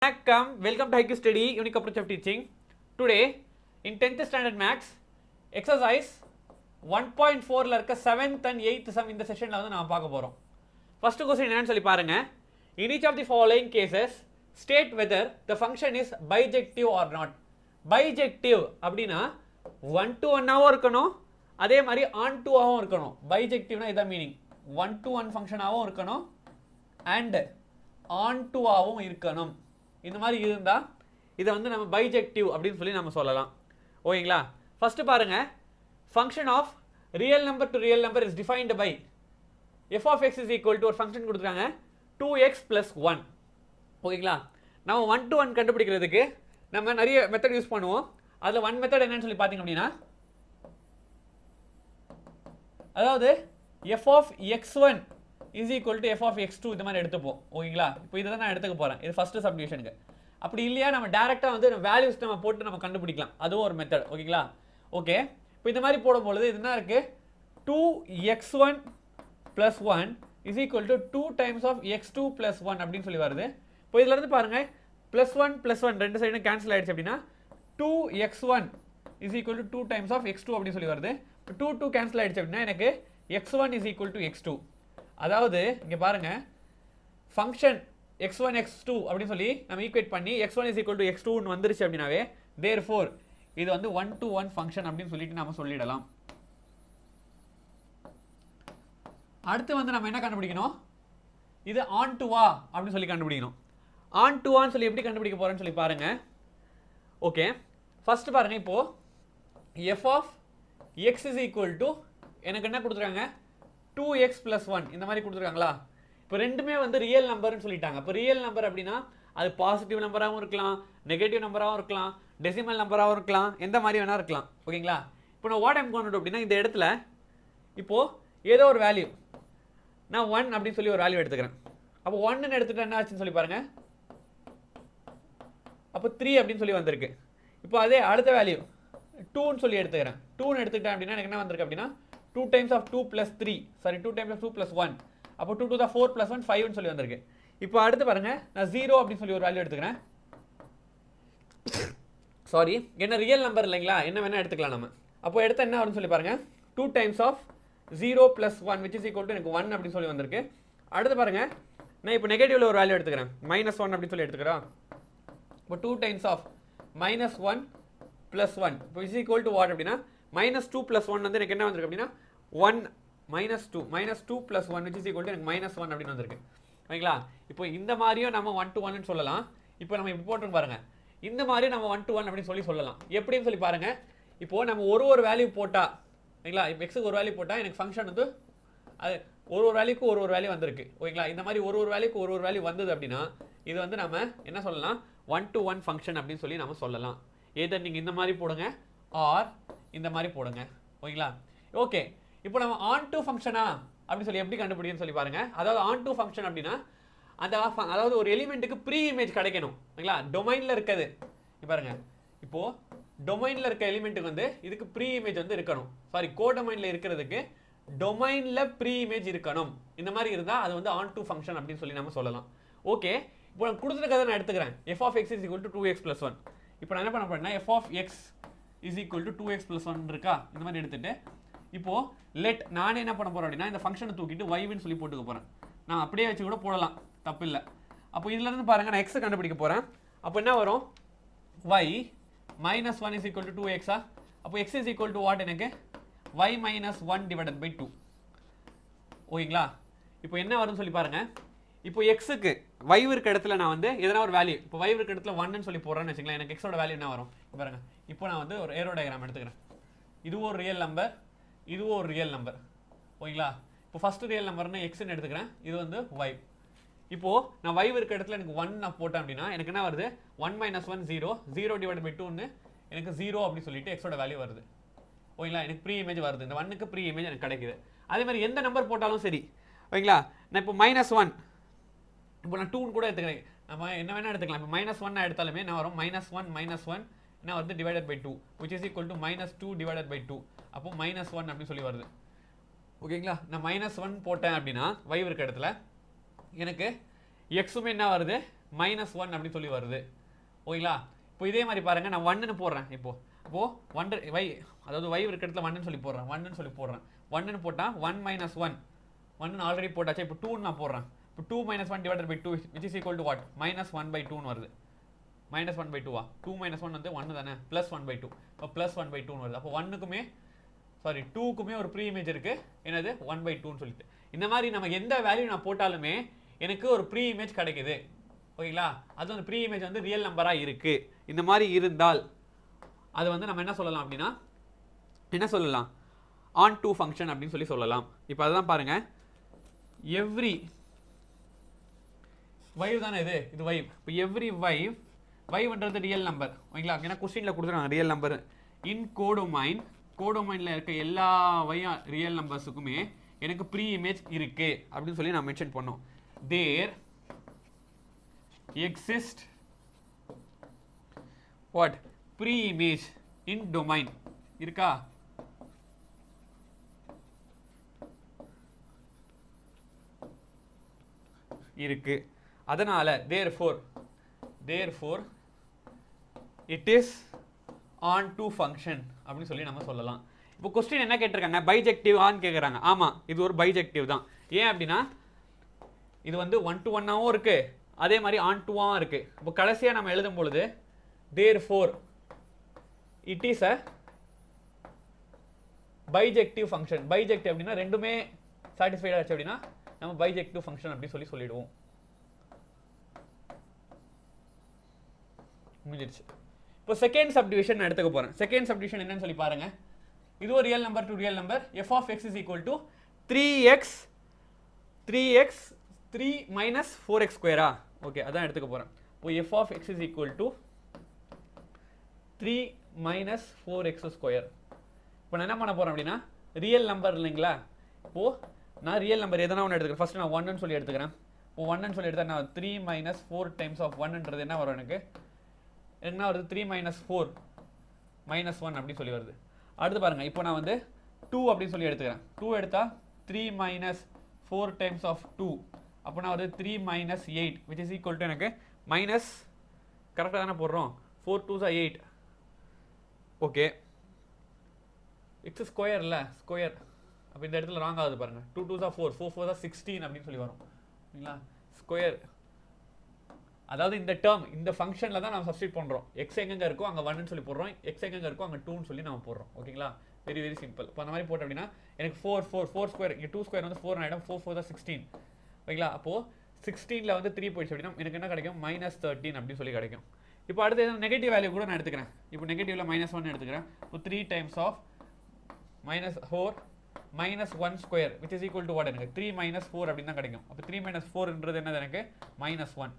Vanakkam, welcome to IQ Study, Unique Approach of Teaching. Today, in 10th Standard Max, exercise 1.4 ல இருக்க 7th and 8th sum இந்த செஷன்ல வந்து நாம பார்க்க போறோம். First question என்னன்னு சொல்லி பாருங்க. In each of the following cases, state whether the function is bijective or not. Bijective அப்படினா 1 to 1 ஆவும் இருக்கணும், அதே மாதிரி on to ஆவும் இருக்கணும். Bijectiveனா இதான் மீனிங். 1 to 1 function ஆவும் இருக்கணும் and on to ஆவும் இருக்கணும். இந்த மாதிரி இருந்தா இத வந்து நம்ம bijective அப்படினு சொல்லி நாம சொல்லலாம். ஓகேங்களா? ஃபர்ஸ்ட் பாருங்க. Function of real number to real number is defined by f of x is equal to ஒரு function கொடுத்திருக்காங்க 2x plus 1. ஓகேங்களா? நாம 1 to 1 கண்டுபிடிக்கிறதுக்கு நம்ம நிறைய மெத்தட் யூஸ் பண்ணுவோம். அதுல one மெத்தட் என்னன்னு சொல்லி பாத்தீங்க அப்படினா அதாவது f of x1 is equal to f of x2 இந்த மாதிரி எடுத்துப்போம். ஓகேங்களா? இப்போ இத தான் நான் எடுத்துக்க போறேன். இது ஃபர்ஸ்ட் சப்டிவிஷனுக்கு. அப்படி இல்லையா நம்ம டைரக்ட்டா வந்து வேல்யூஸ் நம்ம போட்டு நம்ம கண்டுபிடிக்கலாம். அதுவும் ஒரு மெத்தட். ஓகேங்களா? ஓகே. இப்போ இந்த மாதிரி போடும்போது இது என்ன இருக்கு? 2x1 plus 1 is equal to 2 times of x2 plus 1 அப்படினு சொல்லி வருது. இப்போ இதல இருந்து பாருங்க +1 ரெண்டு சைடும் கேன்சல் ஆயிடுச்சு அப்படினா 2x1 is equal to 2 times of x2 அப்படி சொல்லி வருது. 2 கேன்சல் ஆயிடுச்சு அப்படினா எனக்கு x1 is equal to x2. அதாவது இங்க பாருங்க ஃபங்க்ஷன் x1 x2 அப்படி சொல்லி நம்ம ஈக்குவேட் பண்ணி x1 is equal to x2 ன்னு வந்துருச்சு அப்படினாவே therefore இது வந்து 1 to 1 ஃபங்க்ஷன் அப்படினு சொல்லிட்டு நாம சொல்லிடலாம். அடுத்து வந்து நம்ம என்ன கண்டுபிடிக்கணும்? இது on to ஆ அப்படி சொல்லி கண்டுபிடிக்கணும். on to ஆன்னு சொல்லி எப்படி கண்டுபிடிக்க போறேன்னு சொல்லி பாருங்க. ஓகே. ஃபர்ஸ்ட் பாருங்க இப்போ f of x is equal to எனக்கு என்ன கொடுத்திருக்காங்க 2x plus 1 இந்த மாதிரி கொடுத்திருக்காங்களா? இப்போ ரெண்டுமே வந்து ரியல் நம்பர்னு சொல்லிட்டாங்க. இப்போ ரியல் நம்பர் அப்படினா அது பாசிட்டிவ் நம்பராவும் இருக்கலாம், நெகட்டிவ் நம்பராவும் இருக்கலாம், டெசிமல் நம்பராவும் இருக்கலாம், எந்த மாதிரி வேணா இருக்கலாம். ஓகேங்களா? இப்போ நான் what I'm going to to அப்படினா இந்த இடத்துல இப்போ ஏதோ ஒரு வேல்யூ நான் 1 அப்படி சொல்லி ஒரு வேல்யூ எடுத்துக்கிறேன். அப்போ 1 ன்னு எடுத்துட்டா என்ன ஆச்சுன்னு சொல்லி பாருங்க. அப்போ 3 அப்படி சொல்லி வந்திருக்கு. இப்போ அதே அடுத்த வேல்யூ 2 ன்னு சொல்லி எடுத்துக்கிறேன். 2 ன்னு எடுத்துட்டேன் அப்படினா எனக்கு என்ன வந்திருக்கு அப்படினா 2 times of 2 plus 3 sorry 2 times of 2 plus 1 அப்போ 2 to the 4 plus 1 5 ன்னு சொல்லி வந்திருக்கு. இப்போ அடுத்து பாருங்க நான் 0 அப்படி சொல்லி ஒரு வேல்யூ எடுத்துக்கிறேன். சாரி என்ன ரியல் நம்பர் இல்லைங்களா, என்ன வேணா எடுத்துக்கலாம் நம்ம. அப்போ எடுத்தா என்ன வரும்னு சொல்லி பாருங்க 2 times of 0 plus 1 which is equal to எனக்கு 1 அப்படி சொல்லி வந்திருக்கு. அடுத்து பாருங்க நான் இப்போ நெகட்டிவ்ல ஒரு வேல்யூ எடுத்துக்கிறேன் -1 அப்படி சொல்லி எடுத்துக்கிறேன். இப்போ 2 times of -1 plus 1 இப்போ is equal to what அப்படினா -2 plus 1 வந்து எனக்கு என்ன வந்திருக்கு அப்படினா 1 -2 plus 1 which is equal to எனக்கு -1 அப்படி வந்திருக்கு. ஓகேங்களா? இப்போ இந்த மாதிரியும் நம்ம 1 to 1 ன்னு சொல்லலாம். இப்போ நம்ம இப்படி போட்டுங்க பாருங்க. இந்த மாதிரி நம்ம 1 to 1 அப்படி சொல்லலாம். எப்படின்னு சொல்லி பாருங்க. இப்போ நம்ம ஒரு வேல்யூ போட்டா ஓகேங்களா? இப்போ x க்கு ஒரு வேல்யூ போட்டா எனக்கு ஃபங்க்ஷன் வந்து அது ஒரு வேல்யூக்கு ஒரு வேல்யூ வந்திருக்கு. ஓகேங்களா? இந்த மாதிரி ஒரு வேல்யூக்கு ஒரு வேல்யூ வந்தது அப்படினா இது வந்து நம்ம என்ன சொல்லலாம் 1 to 1 ஃபங்க்ஷன் அப்படி சொல்லி நாம சொல்லலாம். either நீங்க இந்த மாதிரி போடுங்க ஆர் இந்த மாதிரி போடுங்க. ஓகேங்களா? ஓகே. இப்போ நம்ம on to ஃபங்க்ஷனா அப்படி சொல்லி எப்படி கண்டுபிடிக்கணும்னு சொல்லி பாருங்க. அதாவது on to ஃபங்க்ஷன் அப்படினா அந்த அதாவது ஒரு எலிமெண்ட்டுக்கு ப்ரீ இமேஜ் கிடைக்கணும். ஓகேங்களா? டொமைன்ல இருக்குது. இங்க பாருங்க. இப்போ டொமைன்ல இருக்க எலிமெண்ட்டுக்கு வந்து இதுக்கு ப்ரீ இமேஜ் வந்து இருக்கணும். சாரி கோடொமைன்ல இருக்கிறதுக்கு டொமைன்ல ப்ரீ இமேஜ் இருக்கணும். இந்த மாதிரி இருந்தா அது வந்து on to ஃபங்க்ஷன் அப்படி சொல்லி நாம சொல்லலாம். ஓகே. இப்போ நான் கொடுத்திருக்கதை நான் எடுத்துக்கிறேன். f of x is equal to 2x plus 1. இப்போ நான் என்ன பண்ண போறேன்னா f of x is equal to 2x plus 1 இருக்கா? இந்த மாதிரி எடுத்துட்டு இப்போ let நான் என்ன பண்ண போறேன் அப்படினா இந்த ஃபங்க்ஷனை தூக்கிட்டு y ன்னு சொல்லி போட்டுக்க போறேன். நான் அப்படியே வச்சு கூட போடலாம். தப்பு இல்ல. அப்போ இதுல இருந்து பாருங்க நான் x கண்டுபிடிக்க போறேன். அப்போ என்ன வரும்? y minus 1 is equal to 2x ஆ? அப்போ x is equal to what எனக்கு y minus 1 divided by 2. ஓகேங்களா? இப்போ என்ன வரும்னு சொல்லி பாருங்க. இப்போ x க்கு y இருக்க இடத்துல நான் வந்து எதனா ஒரு வேல்யூ இப்போ y இருக்க இடத்துல 1 ன்னு சொல்லி போறேன்னு வெச்சீங்களா எனக்கு x ஓட வேல்யூ என்ன வரும் பாருங்க. இப்போ நான் வந்து ஒரு ஏரோ டயகிராம் எடுத்துக்கிறேன். இது ஒரு ரியல் நம்பர், இது ஒரு ரியல் நம்பர். ஓகேங்களா? இப்போ ஃபர்ஸ்ட் ரியல் நம்பர்னா x ன்னு எடுத்துக்கிறேன். இது வந்து y. இப்போ நான் y இருக்க இடத்துல எனக்கு 1 நான் போட்டேன் அப்படினா எனக்கு என்ன வருது 1 - 1 0 0 divided by 2 ன்னு எனக்கு 0 அப்படி சொல்லிட்டு x ஓட வேல்யூ வருது. ஓகேங்களா? எனக்கு ப்ரீ இமேஜ் வருது. இந்த 1 க்கு ப்ரீ இமேஜ் எனக்கு கிடைக்குது. அதே மாதிரி எந்த நம்பர் போட்டாலும் சரி. ஓகேங்களா? நான் இப்போ -1 இப்போ நான் 2 ன்னு கூட எடுத்துக்கிறேன். நம்ம என்ன வேணா எடுத்துக்கலாம். இப்போ -1 நான் எடுத்தாலுமே என்ன வரும் -1 என்ன வருது divided by 2 which is equal to -2 divided by 2. அப்போ -1 அப்படி சொல்லி வருது. ஓகேங்களா? நான் -1 போட்டேன் அப்படினா y இருக்க இடத்துல எனக்கு x உமே என்ன வருது -1 அப்படின்னு சொல்லி வருது. ஓகேங்களா? இப்போ இதே மாதிரி பாருங்க, நான் 1ன்னு போடுறேன். இப்போ 1 அதாவது y இருக்கிற இடத்துல 1ன்னு சொல்லி போடுறேன். 1ன்னு போட்டால் 1 - 1 1 ஆல்ரெடி போட்டாச்சு. இப்போ 2 நான் போடுறேன். இப்போ 2 - 1 divided by 2 which is equal to what? -1/2 வருது. -1/2 2 - 1 வந்து 1 தானே, +1/2. இப்போ +1/2 வருது. அப்போ 1க்குமே 2க்குமே ஒரு ப்ரீ இமேஜ் இருக்கு. என்னது 1/2ன்னு சொல்லிட்டு. இந்த மாதிரி நம்ம எந்த வேல்யூ நான் போட்டாலுமே எனக்கு ஒரு ப்ரீ இமேஜ் கிடைக்குது. ஓகேங்களா? அது அந்த ப்ரீ இமேஜ் வந்து ரியல் நம்பரா இருக்கு. இந்த மாதிரி இருந்தால் அது வந்து நம்ம என்ன சொல்லலாம் அப்படின்னா, என்ன சொல்லலாம், ஆன் டு ஃபங்க்ஷன் அப்படின்னு சொல்லலாம். இப்போ அதுதான் பாருங்க, எவ்ரி வைவ் தானே இது வைவ். இப்போ எவ்ரி வைவ்ன்றது ரியல் நம்பர். ஓகேங்களா? ஏன்னா கொஸ்டின்ல கொடுத்துருக்காங்க ரியல் நம்பர் இன் கோடொமைன்ல இருக்க எல்லா ரியல் நம்பர்ஸுக்குமே எனக்கு ப்ரீ இமேஜ் இருக்கு அப்படின்னு சொல்லி நான் மென்ஷன் பண்ணோம். There exist what pre image in domain இருக்கா? இருக்கு. அதனால therefore it is on to function அப்படின்னு சொல்லி நம்ம சொல்லலாம். இப்போ क्वेश्चन என்ன கேட்டிருக்காங்க, பைஜெக்டிவ் ஆன் கேக்குறாங்க. ஆமா, இது ஒரு பைஜெக்டிவ் தான். ஏன் அப்படின்னா இது வந்து 1 to 1ஆவும் இருக்கு, அதே மாதிரி ஆன் டுவாவும் இருக்கு. இப்போ கடைசியா நம்ம எழுதும் பொழுது therefore it is a bijective function. Bijective அப்படின்னா ரெண்டுமே சாட்டிஸ்ஃபைட் ஆச்சு அப்படின்னா நம்ம பைஜெக்டிவ் ஃபங்க்ஷன் அப்படி சொல்லிடுவோம். முடிஞ்சிருச்சு. இப்போ செகண்ட் சப்டிவிஷன் நான் எடுத்துக்க போறேன். செகண்ட் சப்டிவிஷன் என்னன்னு சொல்லி பாருங்க. இது ஒரு real number to real number. f of x is equal to 3x 3 minus 4x square. Okay, அதான் எடுத்துக்க போறேன். இப்போ f of x is equal to 3 minus 4x square. இப்போ நான் என்ன பண்ண போறேன் அப்படின்னா, ரியல் நம்பர் இல்லைங்களா? இப்போ நான் ரியல் நம்பர் எதனா ஒன்று எடுத்துக்கிறேன். ஃபர்ஸ்ட் நான் 1ன்னு சொல்லி எடுத்துக்கிறேன். இப்போ 1ன்னு சொல்லி எடுத்தா நான் 3 minus 4 times of 1ன்றது என்ன வரும், எனக்கு என்ன வருது, 3 minus 4 minus 1 அப்படி சொல்லி வருது. அடுத்து பாருங்க, இப்போ நான் வந்து 2 அப்படின்னு சொல்லி எடுத்துக்கிறேன். 2 எடுத்தா 3 minus 4 times of 2 அப்போ நான் வந்து 3 minus 8 which is equal to எனக்கு மைனஸ் கரெக்டாக தானே போடுறோம், 4 2s are 8. Okay, X square இல்லை ஸ்கொயர். அப்போ இந்த இடத்துல ராங் ஆகுது பாருங்க. 2 2s are 4 4 4s are 16 அப்படின்னு சொல்லி வரும். சரிங்களா? ஸ்கொயர் அதாவது இந்த டேர்ம் இந்த ஃபங்க்ஷனில் தான் நம்ம சப்ஸ்டிட் பண்ணுறோம். எக்ஸ் எங்கெங்க இருக்கோ அங்கே 1ன்னு சொல்லி போடுறோம், எக்ஸ் எங்கெங்க இருக்கோ அங்கே 2ன்னு சொல்லி நம்ம போடுறோம். ஓகேங்களா? Very very simple. இப்போ அந்த மாதிரி போட்டோம் அப்படின்னா எனக்கு 4 ஸ்கொயர், இங்கே 2 ஸ்கொயர் வந்து 4 ஆகிடும். 4 4 தான் 16. ஓகேங்களா? அப்போது 16ல் வந்து 3 போயிடுச்சு அப்படின்னா எனக்கு என்ன கிடைக்கும், -13 அப்படின்னு சொல்லி கிடைக்கும். இப்போ அடுத்து எதாவது நெகட்டிவ் வேல்யூ கூட நான் எடுத்துக்கிறேன். இப்போ நெகட்டிவ்ல -1 எடுத்துக்கிறேன். இப்போ 3 times of -4 -1 square which is equal to what, எனக்கு 3 - 4 அப்படின்னு தான் கிடைக்கும். அப்போ 3 - 4ன்றது என்னது, எனக்கு -1.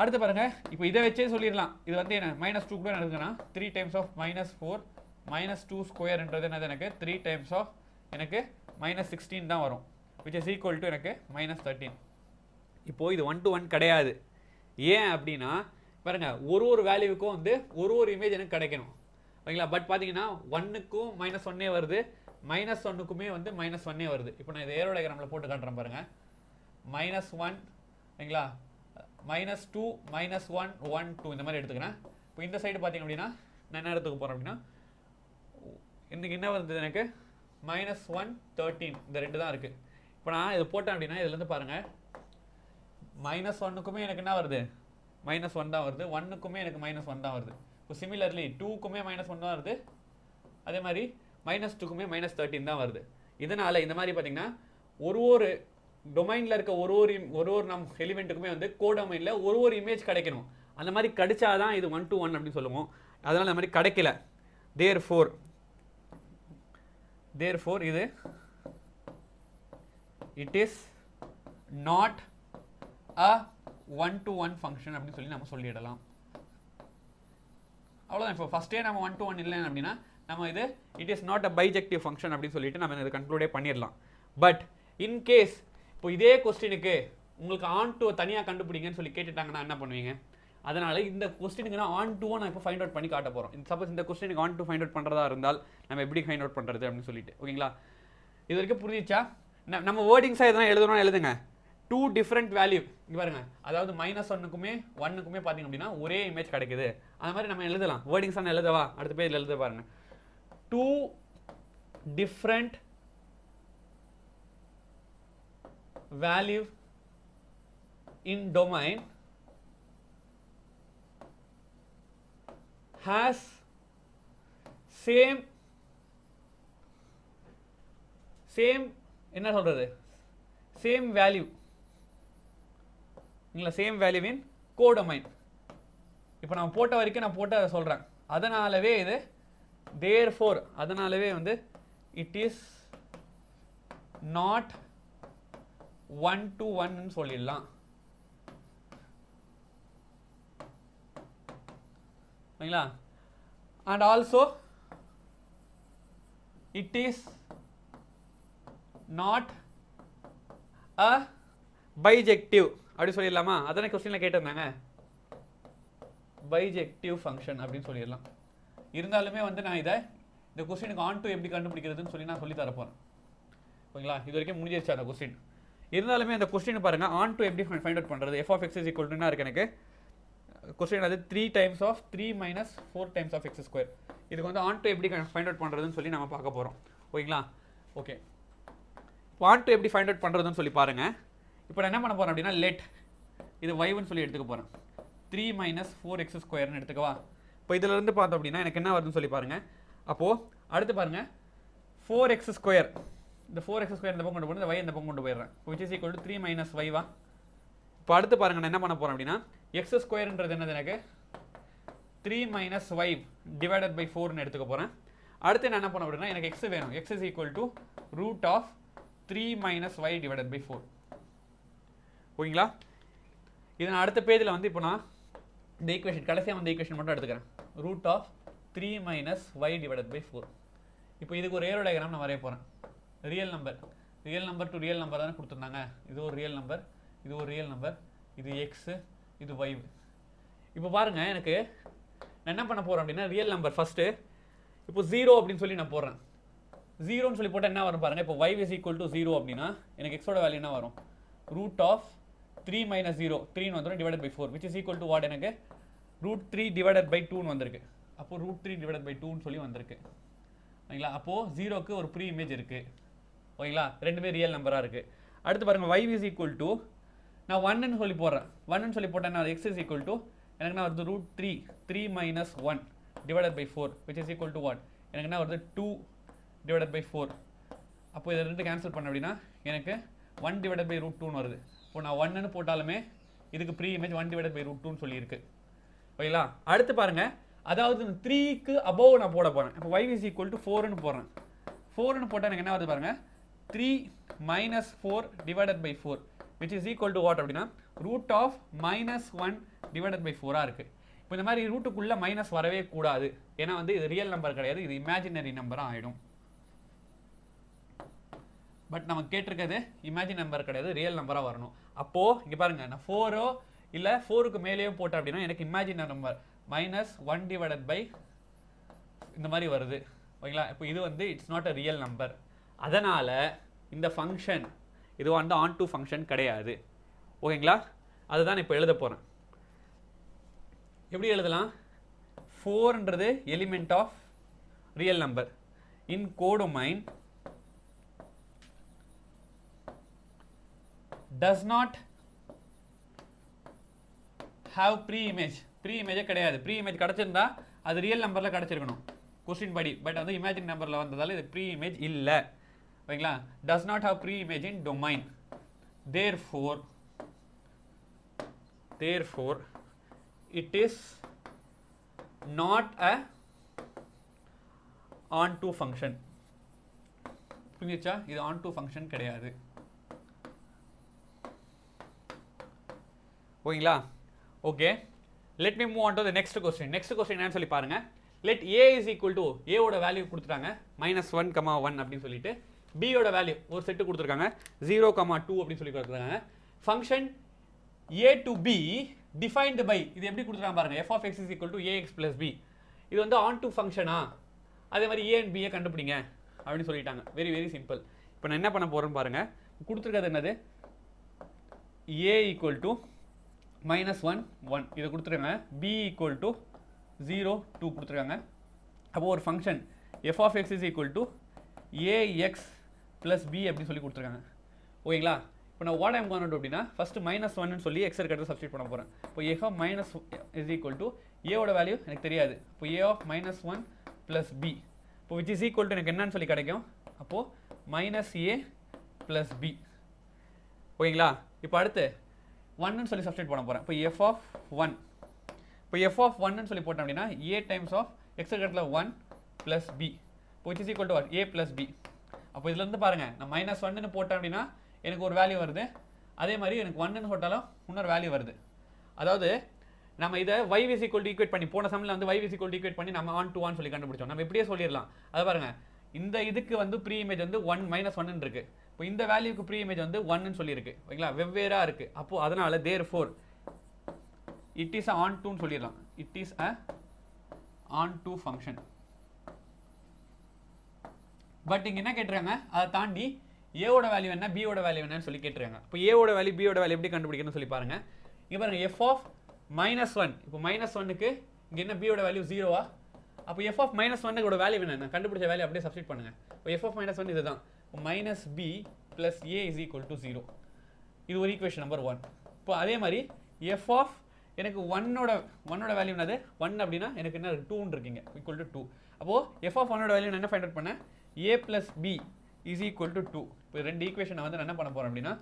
அடுத்து பாருங்க, இப்போ இதை வச்சே சொல்லிடலாம். இது வந்து என்ன -2 கூட எடுத்துக்கலாம். 3 times of -4 -2 ஸ்கொயர்ன்றது என்னது, எனக்கு 3 times of எனக்கு -16 தான் வரும் which is equal to எனக்கு -13. இப்போ இது 1 to 1 கிடையாது. ஏன் அப்படின்னா பாருங்க, ஒரு வேல்யூவுக்கும் வந்து ஒரு இமேஜ் எனக்கு கிடைக்கணும். ஓகேங்களா? பட் பார்த்தீங்கன்னா 1க்கும் -1 வருது, -1க்குமே வந்து -1 வருது. இப்போ நான் இது ஏரோ டயக்ராமில் போட்டு காட்டுறேன் பாருங்க. -1 ஓகேங்களா, -2 -1 1 2 இந்த மாதிரி எடுத்துக்கிறேன். இப்போ இந்த சைடு பார்த்தீங்க அப்படின்னா நான் என்ன எடுத்துக்க போகிறேன் அப்படின்னா, இன்னைக்கு என்ன வந்தது, எனக்கு -1 13 இந்த ரெண்டு தான் இருக்குது. இப்போ நான் இது போட்டேன் அப்படின்னா இதுலேருந்து பாருங்கள், -1க்குமே எனக்கு என்ன வருது, -1 தான் வருது. 1க்குமே எனக்கு -1 தான் வருது. இப்போ சிமிலர்லி 2க்குமே -1 தான் வருது, அதே மாதிரி -2க்குமே -13 தான் வருது. இதனால் இந்த மாதிரி பார்த்தீங்கன்னா ஒரு டொமைனில் இருக்க ஒரு நம் எலிமெண்ட்டுக்குமே வந்து கோடொமைனில் ஒரு இமேஜ் கிடைக்கணும். அந்த மாதிரி கிடைச்சாதான் இது 1 to 1 அப்படின்னு சொல்லுவோம். அதனால் அந்த மாதிரி கிடைக்கல. therefore இது it is not a 1 to 1 function அப்படின்னு சொல்லி நம்ம சொல்லிடலாம். அவ்வளோதான். இப்போ ஃபஸ்ட்டே நம்ம 1 to 1 இல்லை அப்படின்னா நம்ம இது it is not a bijective function அப்படின்னு சொல்லிட்டு நம்ம இதை கன்க்ளூடே பண்ணிடலாம். பட் இன்கேஸ் இப்போ இதே கொஸ்டினுக்கு உங்களுக்கு ஆன் டு தனியாக கண்டுபிடிங்கன்னு சொல்லி கேட்டுட்டாங்கன்னா என்ன பண்ணுவீங்க? அதனால் இந்த கொஸ்டினுக்கு நான் ஆன் டுவை நான் இப்போ ஃபைண்ட் அவுட் பண்ணி காட்ட போகிறோம். சப்போஸ் இந்த கொஸ்டினுக்கு ஆன் டு ஃபைண்ட் அவுட் பண்ணுறதா இருந்தால் நம்ம எப்படி ஃபைண்ட் அவுட் பண்ணுறது அப்படின்னு சொல்லிட்டு. ஓகேங்களா? இது வரைக்கும் புரிஞ்சிச்சா? நம்ம வேர்டிங்ஸாக எதனா எழுதணும்னு எழுதுங்க. டூ டிஃப்ரெண்ட் வேல்யூ இங்கே பாருங்க, அதாவது -1க்குமே 1க்குமே பார்த்தீங்க அப்படின்னா ஒரே இமேஜ் கிடைக்குது. அந்த மாதிரி நம்ம எழுதலாம். வேர்டிங்ஸ் தான் எழுதவா, அடுத்த பேஜில் எழுத பாருங்க. Two different value in domain has same என்ன சொல்றது, same value இல்ல same value in codomain. இப்போ நான் போட்ட வரைக்கும் நான் போட்ட சொல்றேன். அதனாலவே இது therefore அதனாலவே வந்து it is not 1 to 1 ன்னு சொல்லிடலாம். சரிங்களா? and also it is not a bijective அப்படி சொல்லிடலாமா? அதானே கொஸ்டின்ல கேட்டிருந்தாங்க. bijective ஃபங்க்ஷன் அப்படின்னு சொல்லிடலாம். இருந்தாலுமே வந்து நான் இந்த கொஸ்டினுக்கு ஆன் டு எப்படி கண்டுபிடிக்கிறதுன்னு சொல்லி நான் சொல்லி தர போறேன். ஓகேங்களா? இது வரைக்கும் முடிஞ்சிருச்சு அந்த கொஸ்டின். இருந்தாலுமே அந்த கொஸ்டின் பாருங்க, ஆன் டு எப்படி ஃபைண்ட் அவுட் பண்றது. f of x is equal to என்ன இருக்கு எனக்கு கொஸ்டின், அது 3 times of 3 minus 4 times of x square. இதுக்கு வந்து ஆன் டு எப்படி ஃபைண்ட் அவுட் பண்றதுன்னு சொல்லி நம்ம பார்க்க போறோம். ஓகேங்களா? ஓகே, ஆன் டு எப்படி ஃபைண்ட் அவுட் பண்றதுன்னு சொல்லி பாருங்க. இப்போ நான் என்ன பண்ண போறேன் அப்படின்னா, லெட் இது y1 சொல்லி எடுத்துக்க போறேன். 3 minus 4x square ன்னு எடுத்துக்கவா. இப்போ இதுல இருந்து பார்த்தோம் அப்படின்னா எனக்கு என்ன வருதுன்னு சொல்லி பாருங்க. அப்போ அடுத்து பாருங்க, 4x square, இந்த 4x square இந்த பக்கம் கொண்டு போய் இந்த y இந்த பக்கம் கொண்டு போயிடுறேன். which is equal to 3 minus y வா. இப்போ அடுத்து பாருங்க, நான் என்ன பண்ண போறேன் அப்படின்னா, x ஸ்கொயர்ன்றது என்னது எனக்கு 3 minus y divided by 4 ன்னு எடுத்துக்க போறேன். அடுத்து நான் என்ன பண்ண அப்படின்னா, எனக்கு x வேணும். x is equal to root of 3 minus y divided by 4. ஓகேங்களா? இது நான் அடுத்த பேஜில் வந்து இப்போ நான் இந்த ஈக்குவேஷன் கடைசியாக வந்து ஈக்குவேஷன் மட்டும் எடுத்துக்கிறேன். root of 3 minus y divided by 4. இப்போ இதுக்கு ஒரு ஏரோ டயக்ராம் நான் வரைய போறேன். Real number to real number தானே கொடுத்துருந்தாங்க. இது ஒரு ரியல் நம்பர், இது ஒரு ரியல் நம்பர், இது எக்ஸ், இது y. இப்போ பாருங்க, எனக்கு நான் என்ன பண்ண போறேன் அப்படின்னா, ரியல் நம்பர் ஃபர்ஸ்ட் இப்போ 0 அப்படின்னு சொல்லி நான் போடுறேன். 0ன்னு சொல்லி போட்டால் என்ன வரும் பாருங்க. இப்போ y is equal to 0 அப்படின்னா எனக்கு x ஓட வேல்யூ என்ன வரும், root of 3 minus 0 3 வந்துடும் divided by 4 which is equal to what, எனக்கு root 3 divided by 2 ன்னு வந்திருக்கு. அப்போ root 3 divided by 2 ன்னு சொல்லி வந்திருக்கு. ஓகேங்களா? அப்போ 0க்கு ஒரு ப்ரீ இமேஜ் இருக்கு. ஓகேங்களா? ரெண்டுமே ரியல் நம்பரா இருக்கு. அடுத்து பாருங்க, y is equal to நான் 1 ன்னு சொல்லி போடுறேன். 1 ன்னு சொல்லி போட்டேன்னா x is equal to எனக்கு என்ன வருது, root 3 minus 1 divided by 4 which is equal to what, எனக்கு என்ன வருது 2 divided by 4. அப்போ இதை ரெண்டு கேன்சல் பண்ண அப்படின்னா எனக்கு 1 divided by root 2 ன்னு வருது. இப்போ நான் 1 ன்னு போட்டாலுமே இதுக்கு pre image 1 divided by root 2 ன்னு சொல்லி இருக்கு. ஓகேங்களா? அடுத்து பாருங்க, அதாவது 3க்கு above நான் போட போறேன். இப்போ y is equal to 4 ன்னு போடுறேன். 4 ன்னு போட்டா எனக்கு என்ன வருது பாருங்க, 3 minus 4 divided by 4 which is equal to what அப்படின்னா root of minus 1 divided by 4 இருக்கு. இப்போ இந்த மாதிரி ரூட்டுக்குள்ள மைனஸ் வரவே கூடாது. ஏன்னா வந்து இது ரியல் நம்பர் கிடையாது, இது இமேஜினரி நம்பரா ஆயிடும். பட் நம்ம கேட்டிருக்கிறது இமேஜின் நம்பர் கிடையாது, ரியல் நம்பரா வரணும். அப்போ இங்க பாருங்க, நான் 4 இல்ல 4க்கு மேலேயே போட்டேன் அப்படின்னா எனக்கு இமேஜினரி நம்பர் -1 divided by இந்த மாதிரி வருது. ஓகேங்களா? இப்போ இது வந்து it's not a real number. அதனால இந்த ஃபங்க்ஷன் இது வந்து ஆன் டு ஃபங்க்ஷன் கிடையாது. ஓகேங்களா? அதுதான் இப்போ எழுத போறேன். எப்படி எழுதலாம், 4ன்றது element of real number in codomain does not have pre-image. pre-image கிடையாது. pre-image கிடைச்சிருந்தா அது ரியல் நம்பர்ல கிடைச்சிருக்கணும் கொஸ்டின் படி. பட் வந்து இமேஜின் நம்பர்ல வந்ததால இது pre-image இல்ல. ஓகேங்களா? does not have pre-image in domain. therefore it is not a onto function. புரிஞ்சுச்சா? இது onto function கிடையாது. ஓகேங்களா? Okay, let me move on to the next question. next question என்னன்னு சொல்லி பாருங்க. let a is equal to a ஓட value கொடுத்துட்டாங்க -1, 1 அப்படின்னு சொல்லிட்டு, b ஓட வேல்யூ ஒரு செட் கொடுத்துருக்காங்க 0, 2 அப்படின்னு சொல்லி கொடுத்துருக்காங்க. Function a to b defined by, இது எப்படி கொடுத்துருக்காங்க பாருங்க, f of x is equal to ax plus b. இது வந்து ஆன் டு ஃபங்க்ஷனா, அதே மாதிரி a and b கண்டுபிடிங்க அப்படின்னு சொல்லிட்டாங்க. Very very simple. இப்போ நான் என்ன பண்ண போறேன்னு பாருங்க. கொடுத்துருக்கிறது என்னது, a ஈக்குவல் டு -1 1 இதை கொடுத்துருக்காங்க, b ஈக்குவல் டு 0 2 கொடுத்துருக்காங்க. அப்போது ஒரு function f of x is equal to ax plus b அப்படின்னு சொல்லி கொடுத்துருக்காங்க. ஓகேங்களா? இப்போ நான் வாட் ஐம் கோன் அப்படின்னா ஃபஸ்ட்டு -1 சொல்லி எக்ஸ் இருக்கிறத சப்ஸ்டிட் பண்ண போகிறேன். இப்போ f of minus is equal to a value எனக்கு தெரியாது. இப்போ a of -1 plus b இப்போ which is equal to எனக்கு என்னன்னு சொல்லி கிடைக்கும். அப்போது -a plus b. ஓகேங்களா? இப்போ அடுத்து 1 சொல்லி சப்ஸ்டிட் பண்ண போகிறேன். இப்போ f of 1 இப்போ f of 1 சொல்லி போட்டோம் அப்படின்னா a times of x இருக்கிறதுல 1 plus b இப்போ which is equal to what? a plus b. அப்போ இதுலேருந்து பாருங்கள், நான் -1 போட்டேன் அப்படின்னா எனக்கு ஒரு வேல்யூ வருது, அதே மாதிரி எனக்கு 1 போட்டாலும் இன்னொரு வேல்யூ வருது. அதாவது நம்ம இதை y is equal to equate பண்ணி போன சம்மில் வந்து y is equal to equate பண்ணி நம்ம on to 1 சொல்லி கண்டுபிடிச்சோம். நம்ம இப்படியே சொல்லிடலாம். அதை பாருங்கள், இந்த இதுக்கு வந்து ப்ரீ இமேஜ் வந்து -1 இருக்கு. இப்போ இந்த வேல்யூக்கு ப்ரீ இமேஜ் வந்து 1 சொல்லியிருக்கு. ஓகேங்களா? வெவ்வேறாக இருக்குது. அப்போது அதனால் therefore it is a on to சொல்லிடலாம். it is a on to function. But இங்கே என்ன கேட்டுருக்காங்க, அதை தாண்டி ஏவோட வேல்யூ என்ன பியோட வேல்யூ என்னன்னு சொல்லி கேட்டுருக்காங்க. இப்போ ஏவோட வேல்யூ பியோட வேல்யூ எப்படி கண்டுபிடிக்கணும்னு சொல்லி பாருங்க. இங்கே பாருங்க f of -1 இப்போ -1க்கு இங்கே என்ன பியோட வேல்யூ 0வா? அப்போ f of -1க்கு வேல்யூ என்ன கண்டுபிடிச்ச வேல்யூ அப்படியே சப்ஸ்டிட் பண்ணுங்க. இப்போ f of -1 இதுதான். -b plus a is equal to 0. இது ஒரு ஈக்குவேஷன் நம்பர் 1. இப்போ அதே மாதிரி f of எனக்கு 1ஓட வேல்யூ என்னது 1 அப்படின்னா எனக்கு என்ன 2 இருக்குங்க ஈக்குவல் டு 2. அப்போது f of 1ஓட வேல்யூ நான் என்ன ஃபைண்ட் அவுட் பண்ணேன், a plus b is equal to 2. இப்போ ரெண்டு ஈக்குவேஷனை வந்து நான் என்ன பண்ண போகிறேன் அப்படின்னா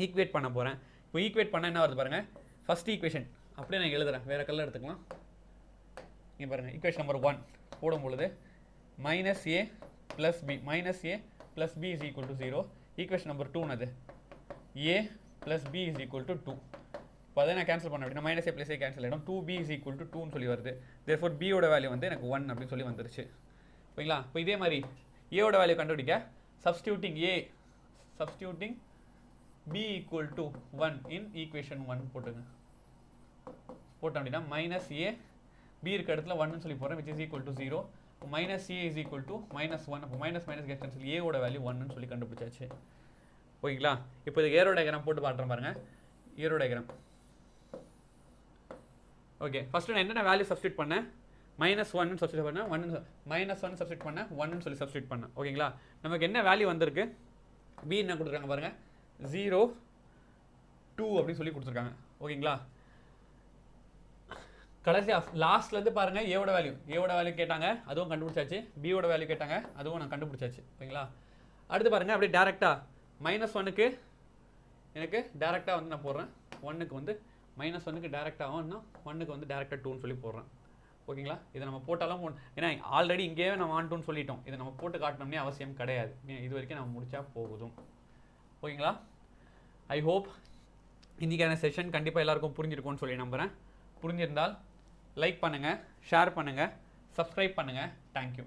ஈக்குவேட் பண்ண போகிறேன். இப்போ ஈக்குவேட் பண்ண என்ன வருது பாருங்கள், ஃபஸ்ட் ஈக்குவேஷன் அப்படியே நான் எழுதுறேன், வேறு கலர் எடுத்துக்கலாம். இங்கே பாருங்கள், ஈக்குவேஷன் நம்பர் 1 போடும் பொழுது -a plus b -a plus b is equal to 0. Equation number 2 அது a plus b is equal to 2. இப்போ அதை நான் கேன்சல் பண்ண அப்படின்னா -a plus a கேன்சல் ஆகிடும், 2b is equal to 2 சொல்லி வருது. therefore b ஓட வேல்யூ வந்து எனக்கு 1 அப்படின்னு சொல்லி வந்துருச்சு. ஓகேங்களா? இப்போ இதே மாதிரி a ஓட வேல்யூ கண்டுபிடிக்க substituting b equal to 1 in equation 1 போட்டோம் அப்படின்னா -a b இருக்க இடத்துல 1 சொல்லி போகிறேன், which is equal to 0. -a is equal to -1. அப்போ மைனஸ் கெட் கேன்சல், a ஓட வேல்யூ 1 சொல்லி கண்டுபிடிச்சாச்சு. ஓகேங்களா? இப்போ இது ஏரோ டயக்ராம் போட்டு பாட்டுறேன் பாருங்க. ஏரோ டயக்ராம் ஓகே, ஃபஸ்ட்டு நான் என்னென்ன வேல்யூ சப்ஸ்டிட் பண்ணேன், -1 சப்ஸ்டிட் பண்ணேன், -1 சப்ஸ்டிட் பண்ணேன், 1 சொல்லி சப்ஸ்டிட் பண்ணேன். ஓகேங்களா? நமக்கு என்ன வேல்யூ வந்திருக்கு, b என்ன கொடுத்துருக்காங்க பாருங்க, 0 2 அப்படின்னு சொல்லி கொடுத்துருக்காங்க. ஓகேங்களா? கடைசியாக லாஸ்ட்லேருந்து பாருங்கள், ஏவோட வேல்யூ கேட்டாங்க, அதுவும் கண்டுபிடிச்சாச்சு. பியோட வேல்யூ கேட்டாங்க, அதுவும் நான் கண்டுபிடிச்சாச்சு. ஓகேங்களா? அடுத்து பாருங்கள், அப்படியே டேரெக்டாக -1க்கு எனக்கு டேரெக்டாக வந்து நான் போடுறேன், 1க்கு வந்து -1க்கு டேரெக்டாகவும் 1க்கு வந்து டேரெக்டாக 2ன்னு சொல்லி போடுறேன். ஓகேங்களா? இதை நம்ம போட்டாலும் ஏன்னா ஆல்ரெடி இங்கேயே நம்ம 1 சொல்லிட்டோம், இதை நம்ம போட்டு காட்டணும்னே அவசியம் கிடையாது. இது வரைக்கும் நம்ம முடிச்சா போகுதும். ஓகேங்களா? ஐ ஹோப் இன்றைக்கான செஷன் கண்டிப்பாக எல்லாருக்கும் புரிஞ்சிருக்கும்னு சொல்லி நம்புகிறேன். புரிஞ்சிருந்தால் லைக் பண்ணுங்கள், ஷேர் பண்ணுங்கள், சப்ஸ்கிரைப் பண்ணுங்கள். தேங்க்யூ.